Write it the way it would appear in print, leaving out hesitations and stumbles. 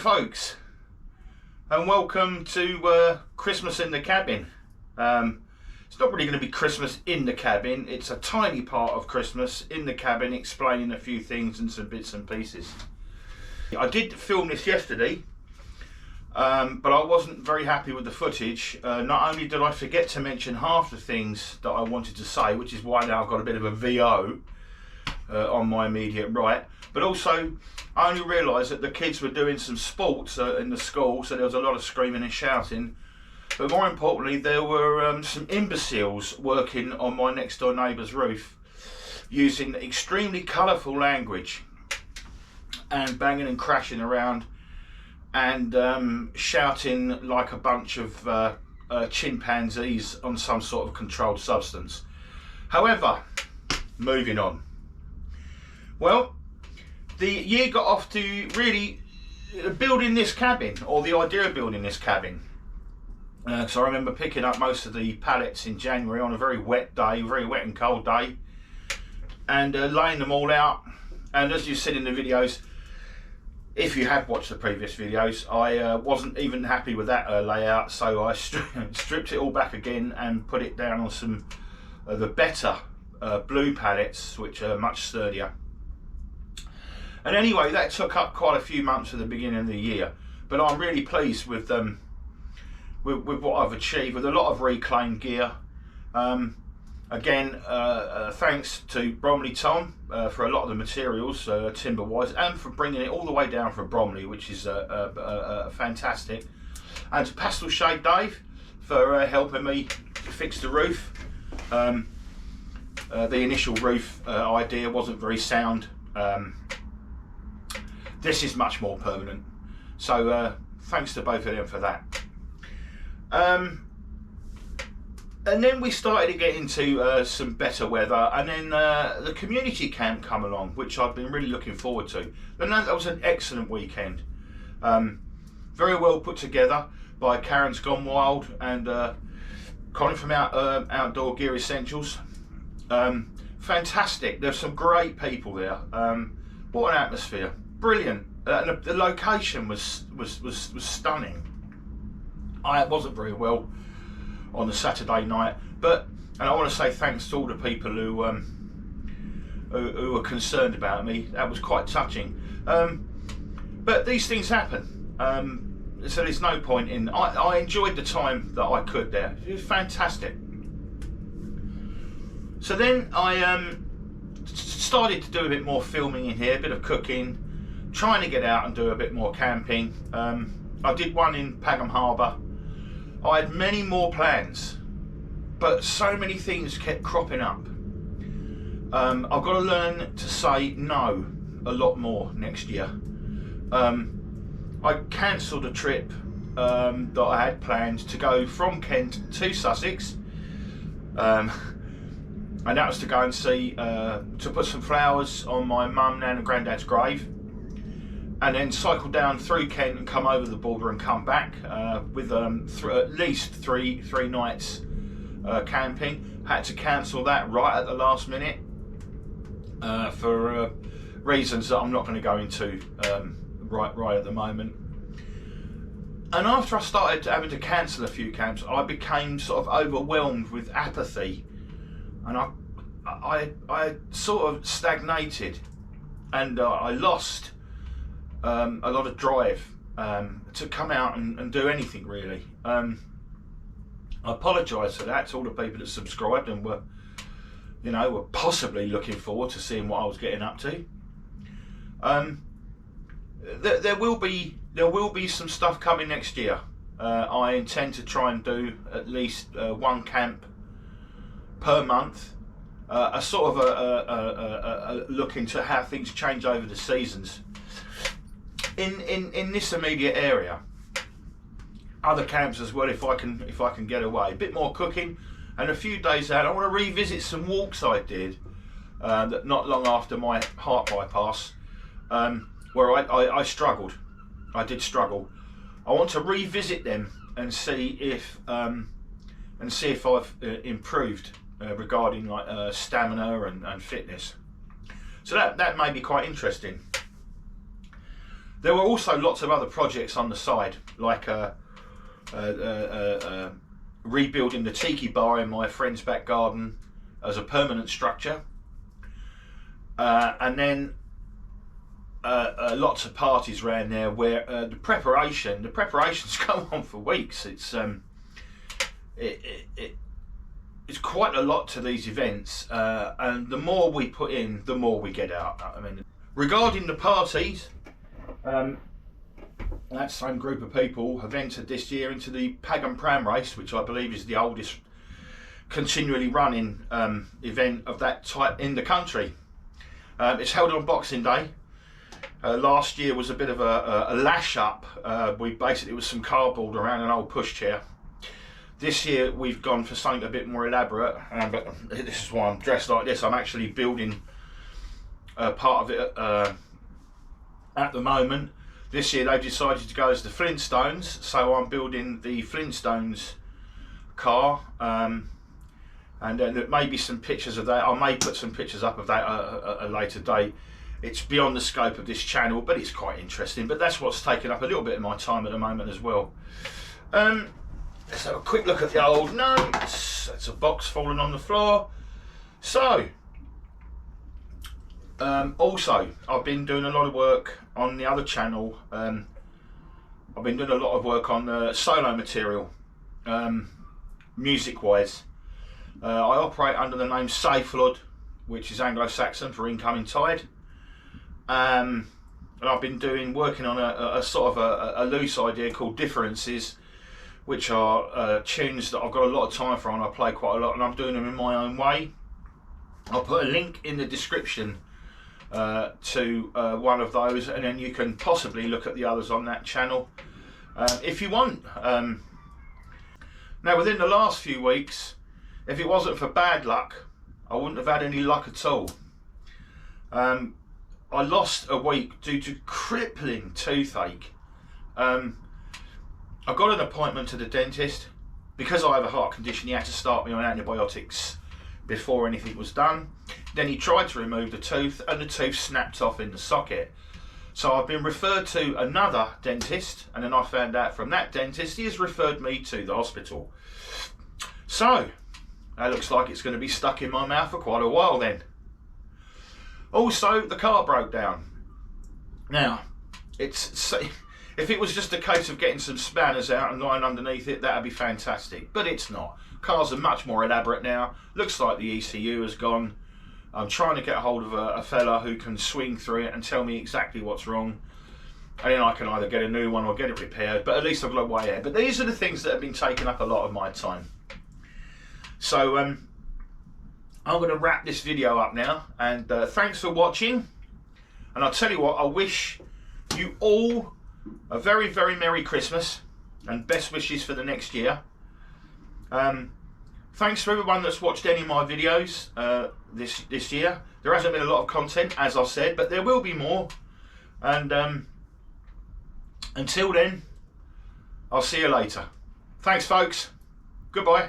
folks, and welcome to Christmas in the cabin. It's not really going to be Christmas in the cabin, it's a tiny part of Christmas in the cabin, explaining a few things and some bits and pieces. I did film this yesterday, but I wasn't very happy with the footage. Not only did I forget to mention half the things that I wanted to say, which is why now I've got a bit of a VO on my immediate right, but also I only realised that the kids were doing some sports in the school, so there was a lot of screaming and shouting. But more importantly, there were some imbeciles working on my next door neighbour's roof using extremely colourful language and banging and crashing around and shouting like a bunch of chimpanzees on some sort of controlled substance. However, moving on. Well, the year got off to really building this cabin, or the idea of building this cabin. So I remember picking up most of the pallets in January on a very wet day, very wet and cold day, and laying them all out. And as you said in the videos, if you have watched the previous videos, I wasn't even happy with that layout, so I stripped it all back again and put it down on some the better blue pallets, which are much sturdier. And anyway, that took up quite a few months at the beginning of the year, but I'm really pleased with what I've achieved with a lot of reclaimed gear. Again, thanks to Bromley Tom for a lot of the materials, timber wise, and for bringing it all the way down from Bromley, which is fantastic. And to Pastel Shade Dave for helping me fix the roof. The initial roof idea wasn't very sound. This is much more permanent, so thanks to both of them for that. And then we started to get into some better weather, and then the community camp come along, which I've been really looking forward to. And that was an excellent weekend, very well put together by Karen's Gone Wild and Colin from Outdoor Gear Essentials. Fantastic. There's some great people there. What an atmosphere! Brilliant. And the location was stunning. I wasn't very well on the Saturday night, and I want to say thanks to all the people who were concerned about me. That was quite touching. But these things happen, so there's no point in. I enjoyed the time that I could there. It was fantastic. So then I started to do a bit more filming in here, a bit of cooking, trying to get out and do a bit more camping. I did one in Pagham Harbour. I had many more plans, but so many things kept cropping up. I've got to learn to say no a lot more next year. I cancelled a trip that I had planned to go from Kent to Sussex, and that was to go and see, to put some flowers on my mum, nan and granddad's grave, and then cycle down through Kent and come over the border and come back with at least three nights camping. Had to cancel that right at the last minute for reasons that I'm not going to go into right at the moment. And after I started having to cancel a few camps, I became sort of overwhelmed with apathy, and I sort of stagnated, and I lost a lot of drive to come out and do anything really. I apologise for that to all the people that subscribed and were possibly looking forward to seeing what I was getting up to. There will be some stuff coming next year. I intend to try and do at least one camp per month. A sort of a look into how things change over the seasons. In this immediate area, other camps as well, if I can get away. A bit more cooking, and a few days out I want to revisit some walks I did that not long after my heart bypass, where I struggled. I did struggle. I want to revisit them and see if I've improved regarding like stamina and fitness. So that may be quite interesting. There were also lots of other projects on the side, like rebuilding the tiki bar in my friend's back garden as a permanent structure, and then lots of parties around there where the preparations go on for weeks. It's quite a lot to these events, and the more we put in, the more we get out. I mean, regarding the parties, that same group of people have entered this year into the Pagan Pram Race, which I believe is the oldest continually running event of that type in the country. It's held on Boxing Day. Last year was a bit of a lash up. We basically, it was some cardboard around an old pushchair. This year we've gone for something a bit more elaborate, but this is why I'm dressed like this. I'm actually building part of it at the moment. This year they've decided to go as the Flintstones, so I'm building the Flintstones car, and then there may be some pictures of that. I may put some pictures up of that at a later date. It's beyond the scope of this channel, but it's quite interesting. But that's what's taken up a little bit of my time at the moment as well. Let's have a quick look at the old notes. That's a box falling on the floor. So, also, I've been doing a lot of work on the other channel. I've been doing a lot of work on solo material, music-wise. I operate under the name Sayflood, which is Anglo-Saxon for incoming tide. And I've been working on a sort of a loose idea called Differences, which are tunes that I've got a lot of time for and I play quite a lot, and I'm doing them in my own way. I'll put a link in the description to one of those, and then you can possibly look at the others on that channel if you want. Now, within the last few weeks, if it wasn't for bad luck, I wouldn't have had any luck at all. I lost a week due to crippling toothache. I got an appointment to the dentist. Because I have a heart condition, he had to start me on antibiotics before anything was done. Then he tried to remove the tooth and the tooth snapped off in the socket. So I've been referred to another dentist, and then I found out from that dentist he has referred me to the hospital. So that looks like it's going to be stuck in my mouth for quite a while then. Also, the car broke down. Now, if it was just a case of getting some spanners out and lying underneath it, that'd be fantastic. But it's not. Cars are much more elaborate now. Looks like the ECU has gone. I'm trying to get a hold of a fella who can swing through it and tell me exactly what's wrong. And then I can either get a new one or get it repaired. But at least I've got a way ahead. But these are the things that have been taking up a lot of my time. So, I'm going to wrap this video up now. And thanks for watching. And I'll tell you what, I wish you all a very, very Merry Christmas and best wishes for the next year. Thanks for everyone that's watched any of my videos this year. There hasn't been a lot of content, as I said, but there will be more. And until then, I'll see you later. Thanks, folks. Goodbye.